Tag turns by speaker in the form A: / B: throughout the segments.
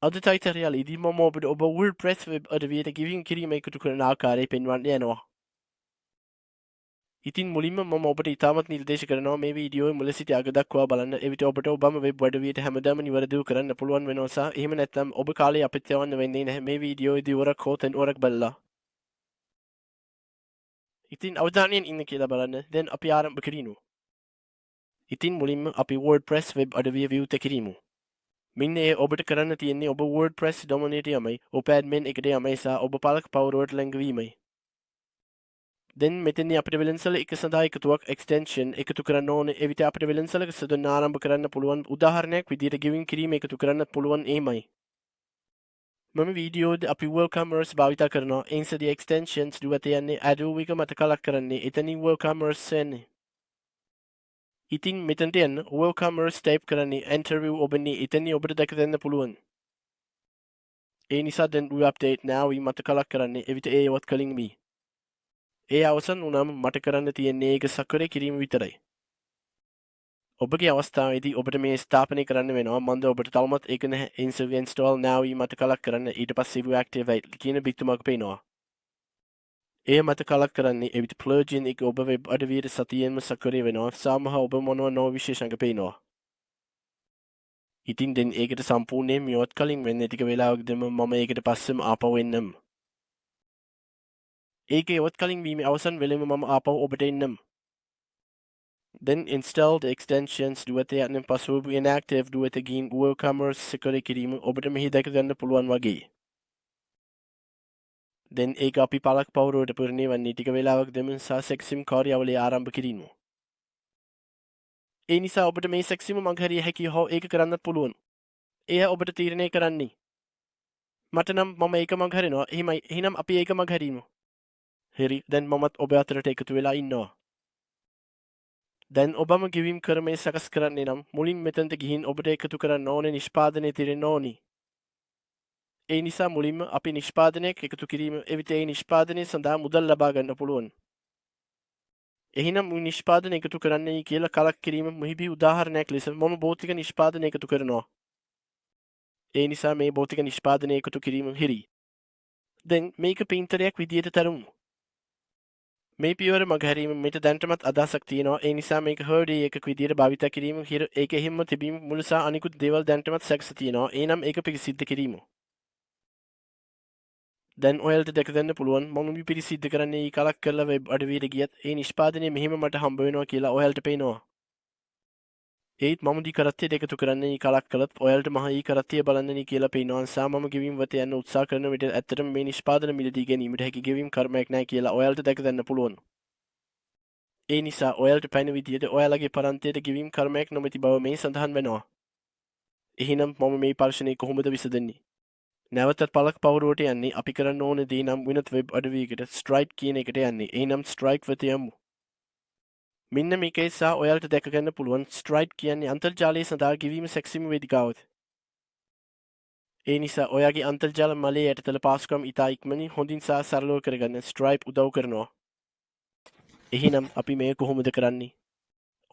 A: අද චෛත්‍යරයාලේදී මම ඔබට ඔබ WordPress වෙබ් අඩවියට ගෙවීම් කිරීම එකතු කරන ආකාරය පෙන්වන්න යනවා. ඉතින් මුලින්ම මම ඔබට ඉතාමත් නිර්දේශ කරනවා මේ වීඩියෝවේ මුල සිට අග දක්වා බලන්න. එවිට ඔබට ඔබම වෙබ් අඩවියට හැමදාම නිවැරදිව කරන්න පුළුවන් වෙනවා සහ එහෙම නැත්නම් ඔබ කාලය අපිට යවන්න වෙන්නේ නැහැ මේ වීඩියෝවේදී වරක් හෝ තැන් වරක් බලලා. ඉතින් අවධානයෙන් ඉන්න කියලා බලන්න. දැන් අපි ආරම්භ කරමු. ඉතින් මුලින්ම අපි WordPress වෙබ් අඩවිය විවෘත කරමු. මෙන්න ඒ ඔබට කරන්න තියෙන්නේ ඔබ WordPress ඩොමිනේට යමයි, ඔබ ඇඩ්මින් එකට යමයි සහ ඔබ පාලක පවරුවට ලැංගවීමයි. දැන් මෙතනදී අපිට වෙළඳසල එක සඳහා එකතුවක් එක්ස්ටෙන්ෂන් එකතු කරන්න ඕනේ. එවිට අපිට වෙළඳසලක සදන ආරම්භ කරන්න පුළුවන් උදාහරණයක් විදිහට ගෙවින් කිරීම එකතු කරන්න පුළුවන් එයිමයි. මම වීඩියෝද අපි WooCommerce භාවිත කරනවා. ඒ නිසාදී එක්ස්ටෙන්ෂන්ස් දුවත යන්නේ Adobe එක මත කලක් කරන්නේ. එතනින් WooCommerce යන්නේ. ඉතින් මෙතනට යන්න WooCommerce ටයිප් කරන්නේ enter view ඔබන්නේ. එතනින් ඔබට දැක ගන්න පුළුවන්. ඒ නිසා දැන් we update now මත කලක් කරන්නේ. එවිට ඒ යවත් කලින් වී ඒ අවසන් වුණාම මට කරන්න තියෙන්නේ ඒක සකරේ කිරීම විතරයි. ඔබගේ අවස්ථාවේදී ඔබට මේ ස්ථාපනය කරන්න වෙනවා. මන්ද ඔබට තවමත් ඒක නැහැ. ඒ නිසා install now මත කලක් කරන්න. ඊට පස්සේ view activate කියන බිත්තුමක් පේනවා. ඒ මත කලක් කරන්නේ එවිට plugin එක ඔබ වෙබ් අඩවියට සතියෙන්ම සකරේ වෙනවා. සාමහ ඔබ මොනවා නෝ විශේෂංග පේනවා. ඉතින් දැන් ඒකට සම්පූර්ණයෙන් මියොත් කලින් වෙන්නේ ටික වෙලාවකදීම මම ඒකට පස්සෙම ආපහු එන්නම්. ඒක යවත් කලින් වීම අවසන් වෙලෙම මම ආපහු ඔබට එන්නම්. Then install the extensions දුවත යන්න පසුව inactive දුවත ගින් WooCommerce සකරේ කිරීම ඔබට මෙහි දැක ගන්න පුළුවන් වගේ. දැන් ඒක අපි පළක් පවරුවට පුරණේ වන්නේ ටික වෙලාවක් දෙමින් සහ සෙක්සිම් කාර්යාවලිය ආරම්භ කිරීමු. ඒ නිසා ඔබට මේ සෙක්සිම මගහැරිය හැකි හෝ ඒක කරන්නත් පුළුවන්. එය ඔබට තීරණය කරන්නේ. මට නම් මම ඒක මගහැරෙනවා. එහෙනම් අපි ඒක මගහැරීමු. හරි, දැන් මමත් ඔබ අතරට එකතු වෙලා ඉන්නවා. දැන් ඔබම ගෙවීම් ක්‍රමය සකස් කරන්නේ නම් මුලින් මෙතනට ගිහින් ඔබට එකතු කරන්න ඕනේ නිෂ්පාදනය තිරෙන්න ඕනි. ඒ නිසා මුලින්ම අපි නිෂ්පාදනයක් එකතු කිරීම එවිට ඒ නිෂ්පාදනය සඳහා මුදල් ලබා ගන්න පුළුවන්. එහෙනම් නිෂ්පාදන එකතු කරන්නයි කියලා කලක් කිරීම මෙහිදී උදාහරණයක් ලෙස මම භෞතික නිෂ්පාදන එකතු කරනවා. ඒ නිසා මේ භෞතික නිෂ්පාදනය එකතු කිරීම හිරි. දැන් මේක පින්තරයක් විදියට තරමු. මේ පියවර මගහැරීම මෙට දැන්ටමත් අදහසක් තියෙනවා. ඒ නිසා මේක හර්ඩේ එකක විදියට භාවිත කිරීම හිර ඒක එහෙම්ම තිබීම මුල සහ අනිකුත් දේවල් දැන්ටමත් සැකස තියෙනවා. එහෙනම් ඒක පිළිසිද්ධ කිරීම. දැන් ඔයාලට දැක ගන්න පුළුවන් මම මේ පිළිසිද්ධ කරන්නේ කලක් කරලා වෙබ් අඩවියට ගියත් ඒ නිෂ්පාදනය මෙහෙම මට හම්බ වෙනවා කියලා ඔයාලට පේනවා. ඒත් මම දී කරත්තේ එකතු කරන්නේ කලක් කළත් ඔයාලට මහ ඊ කරත්තේ බලන්නේ කියලා පේනවා. නිසා මම ගෙවීම් වත යන්න උත්සාහ කරන විට ඇත්තටම මේ නිෂ්පාදන මිලදී ගැනීමට හැකි ගෙවීම් කර්මයක් නැහැ කියලා ඔයාලට දැක ගන්න පුළුවන්. ඒ නිසා ඔයාලට පැන විදියට ඔයාලගේ පරන්තයට ගෙවීම් කර්මයක් නොමැති බව මේ සඳහන් වෙනවා. එහෙනම් මම මේ පර්ශනය කොහොමද විසඳන්නේ? නැවතත් පළක් පවරුවට යන්නේ අපි කරන්න ඕන දේ නම් වෙනත් වෙබ් අඩවියකට ස්ට්‍රයික් කියන එකට යන්නේ. එහෙනම් ස්ට්‍රයික් වෙත යමු. මෙන්න මේකේ සහ ඔයාලට දැක ගන්න පුළුවන් ස්ට්‍රයික් කියන්නේ අන්තර්ජාලය සඳහා ගෙවීම සැකසීම වේදිකාවක්. ඒ නිසා ඔයාගේ අන්තර්ජාල මලේ යටතල පාසුකම් ඉතා ඉක්මනින් හොඳින් සහ සරලව කරගන්න ස්ට්‍රයිප් උදව් කරනවා. එහෙනම් අපි මේ කොහොමද කරන්නේ?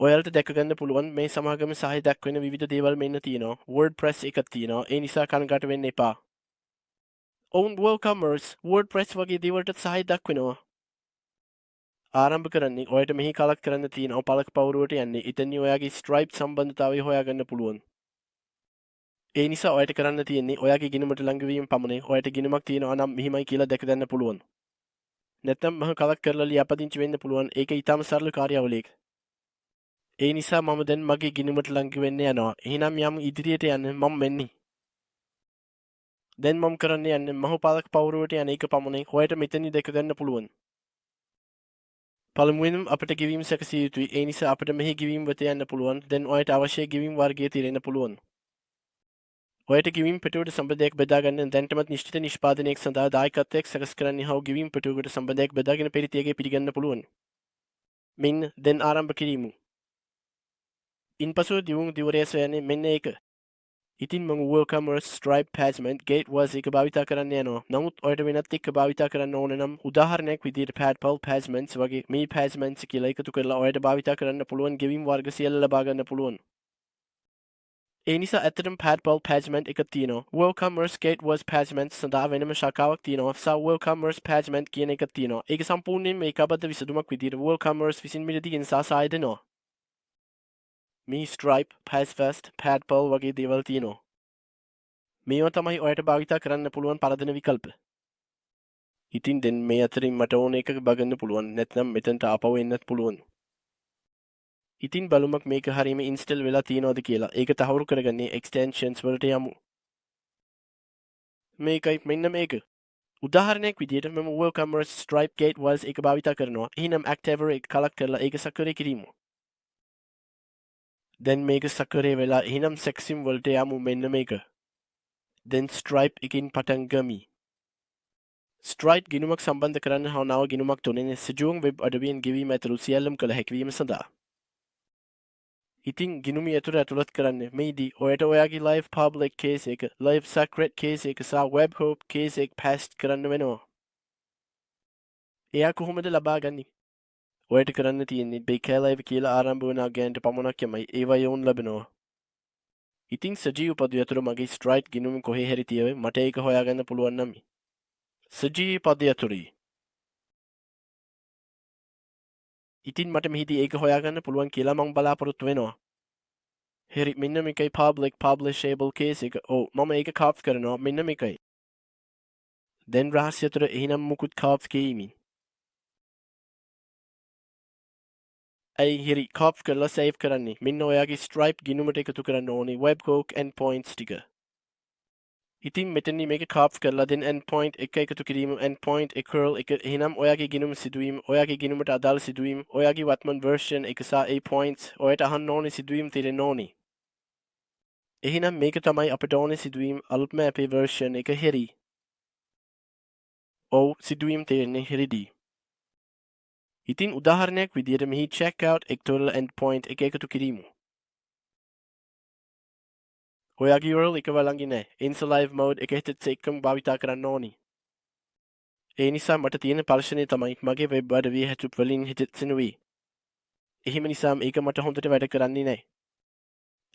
A: ඔයාලට දැක ගන්න පුළුවන් මේ සමාගම සහය දක්වන විවිධ දේවල් මෙන්න තියෙනවා. WordPress එකක් තියෙනවා. ඒ නිසා කනගාටු වෙන්න එපා. ඔවුන් WooCommerce WordPress වගේ දේවල්ට සහය දක්වනවා. ආරම්භ කරන්නේ ඔයාලට මෙහි කලක් කරන්න තියෙනවා. පළක පවරුවට යන්නේ. එතනින් ඔයාගේ Stripe සම්බන්ධතාවය හොයාගන්න පුළුවන්. ඒ නිසා ඔයාලට කරන්න තියෙන්නේ ඔයාගේ ගිණුමට ළඟවීම පමණයි. ඔයාලට ගිණුමක් තියෙනවා නම් මෙහිමයි කියලා දැක ගන්න පුළුවන්. නැත්නම් මම කලක් කරලා ලියාපදිංචි වෙන්න පුළුවන්. ඒක ඊටම සරල කාර්යාවලියක්. ඒ නිසා මම දැන් මගේ ගිණුමට ළඟ වෙන්න යනවා. එහෙනම් යම් ඉදිරියට යන්න මම මෙන්නේ. දැන් මම කරන්න යන්නේ මහ පාලක පවරුවට යන එක පමණයි. ඔයාලට මෙතනින් දැක ගන්න පුළුවන්. පළමුවෙන්ම අපිට ගෙවීම් සැකසිය යුතුයි. ඒ නිසා අපිට මෙහි ගෙවීම් වෙත යන්න පුළුවන්. දැන් ඔයාලට අවශ්‍ය ගෙවීම් වර්ගය තිරෙන්න පුළුවන්. ඔයාලට ගෙවීම් පිටුවට සම්බන්ධයක් බෙදා ගන්න දැන්ටමත් නිශ්චිත නිෂ්පාදනයක් සඳහා දායකත්වයක් සකස් කරන්න හා ගෙවීම් පිටුවකට සම්බන්ධයක් බෙදාගෙන පෙරිතියගේ පිළිගන්න පුළුවන්. මෙන්න දැන් ආරම්භ කිරීමු. ඉන්පසු දියුණු දිවරය සොයන්නේ මෙන්න ඒක. ඉතින් මම WooCommerce Stripe Pagement Gateway එක භාවිත කරන්න යනවා. නමුත් ඔයාලට වෙනත් එක භාවිත කරන්න ඕන නම් උදාහරණයක් විදිහට Padpal Pagements වගේ මේ Pagements කියලා එකතු කරලා ඔයාලට භාවිත කරන්න පුළුවන් ගෙවීම් වර්ග සියල්ල ලබා ගන්න පුළුවන්. ඒ නිසා ඇත්තටම padball pagement එකක් තියෙනවා. WooCommerce Gateway pagement සඳහා වෙනම ශාඛාවක් තියෙනවා. සහ WooCommerce pagement කියන එකක් තියෙනවා. ඒක සම්පූර්ණයෙන්ම ඒකාබද්ධ විසඳුමක් විදිහට WooCommerce විසින් මිලදී ගෙන සාසාය දෙනවා. මේ Stripe, PassFast, padball වගේ දේවල් තියෙනවා. මේවා තමයි ඔයාලට භාවිතා කරන්න පුළුවන් පරදන විකල්ප. ඉතින් දැන් මේ අතරින් මට ඕන එකක බගන්න පුළුවන්. නැත්නම් මෙතනට ආපහු එන්නත් පුළුවන්. ඉතින් බලමුක් මේක හරියම ඉන්ස්ටල් වෙලා තියෙනවද කියලා. ඒක තහවුරු කරගන්නේ extensions වලට යමු. මේකයි මෙන්න මේක. උදාහරණයක් විදිහට මම WooCommerce Stripe Gateways එක භාවිතා කරනවා. එහෙනම් Activewear එක කලක් කරලා ඒක සක්‍රිය කිරීමු. දැන් මේක සක්‍රිය වෙලා එහෙනම් Sexim වලට යමු මෙන්න මේක. දැන් Stripe එකකින් පටන් ගමි. Stripe ගිණුමක් සම්බන්ධ කරන්න හා නව ගිණුමක් තුනෙන් සජුවම් වෙබ් අඩවියෙන් ගෙවීම ඇතුළු සියල්ලම කළ හැකිවීම සඳහා. ඉතින් ගිණුම ඇතුළත් කරන්න මේදී ඔයට ඔයාගේ live public case එක, live secret case එක සහ webhook case එක paste කරන්න වෙනවා. එයා කොහොමද ලබා ගන්නේ? ඔයට කරන්න තියෙන්නේ BK Live කියලා ආරම්භ වන අගයන්ට පමණක් යමයි ඒවා යොන් ලැබෙනවා. ඉතින් සජීව පදු ඇතුළ මගේ Stripe ගිණුම කොහේ හරි තියෙවේ මට ඒක හොයාගන්න පුළුවන් නම්. සජීව පදු ඇතුළේ. ඉතින් මට මෙහිදී ඒක හොයාගන්න පුළුවන් කියලා මම බලාපොරොත්තු වෙනවා. හරි මෙන්න මේකයි public publishable case එක. ඔව් මම ඒක කාප් කරනවා මෙන්න මේකයි. දැන් රහස්‍ය තුර එහෙනම් මුකුත් කාප් කිරීමි. ඇයි හරි කාප් කරලා සේව් කරන්නේ. මෙන්න ඔයාගේ Stripe ගිණුමට එකතු කරන්න ඕනේ webhook endpoints ටික. ඉතින් මෙතනදී මේක කාප් කරලා then endpoint එක එකතු කිරීම endpoint එක curl එක එහෙනම් ඔයාගේ ගිණුම සිදුවීම ඔයාගේ ගිණුමට අදාළ සිදුවීම ඔයාගේ වත්මන් version එක සහ ඒ points ඔයාට අහන්න ඕනේ සිදුවීම් තියෙන්න ඕනේ. එහෙනම් මේක තමයි අපිට ඕනේ සිදුවීම් අලුත්ම අපේ version එක හෙරි. ඔව් සිදුවීම් තියෙන්නේ හෙරිදී. ඉතින් උදාහරණයක් විදිහට මෙහි checkout එක තුළ endpoint එක එකතු කිරීමු. ඔයාගේ URL එක වළංගි නෑ. ඉන්ස live mode එක හිතත් එක්කම භාවිතා කරන්න ඕනි. ඒ නිසා මට තියෙන පර්ශනය තමයි මගේ වෙබ් අඩවිය හැටුප් වලින් හිතත් සිනුවී. එහෙම නිසා ඒක මට හොඳට වැඩ කරන්නේ නෑ.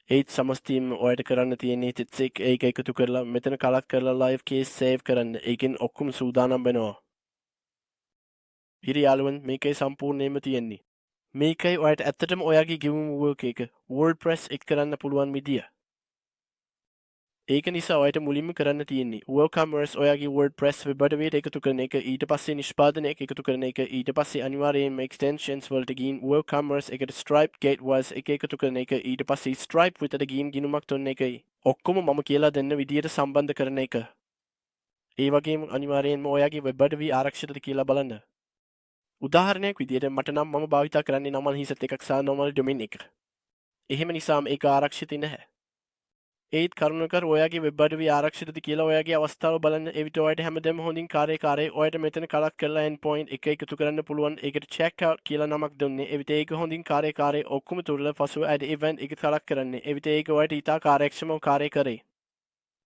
A: ඒත් සමස්තීම් ඔයාට කරන්න තියෙන්නේ හිතත් එක්ක ඒක එකතු කරලා මෙතන කලක් කරලා live case save කරන්න. ඒකෙන් ඔක්කොම සූදානම් වෙනවා. හිරි යාළුවන් මේකයි සම්පූර්ණයෙන්ම තියෙන්නේ. මේකයි ඔයාට ඇත්තටම ඔයාගේ ගෙවුම් work එක WordPress එක කරන්න පුළුවන් විදිය. ඒක නිසා ඔයාට මුලින්ම කරන්න තියෙන්නේ WooCommerce ඔයාගේ WordPress වෙබ් අඩවියට එකතු කරන එක ඊට පස්සේ නිෂ්පාදනයක් එකතු කරන එක ඊට පස්සේ අනිවාර්යයෙන්ම extensions වලට ගිහින් WooCommerce එකට Stripe Gateways එක එකතු කරන එක ඊට පස්සේ Stripe විතර ගිහින් ගිණුමක් තොන්න එකයි ඔක්කොම මම කියලා දෙන්න විදියට සම්බන්ධ කරන එක. ඒ වගේම අනිවාර්යයෙන්ම ඔයාගේ වෙබ් අඩවිය ආරක්ෂිතද කියලා බලන්න. උදාහරණයක් විදියට මට නම් මම භාවිතා කරන්නේ normal හිසත් එකක් සහ normal domain එක. එහෙම නිසාම ඒක ආරක්ෂිත නැහැ. ඒත් කරුණකර ඔයාගේ වෙබ් අඩවිය ආරක්ෂිතද කියලා ඔයාගේ අවස්ථාව බලන්න. එවිට ඔයාට හැමදේම හොඳින් කාර්යකාරී. ඔයාට මෙතන කලක් කරලා endpoint එක එකතු කරන්න පුළුවන්. ඒකට checkout කියලා නමක් දුන්නේ. එවිට ඒක හොඳින් කාර්යකාරී ඔක්කොම තුරලා පසුව add event එක කලක් කරන්නේ. එවිට ඒක ඔයාට ඊට කාර්යක්ෂමව කාර්ය කරේ.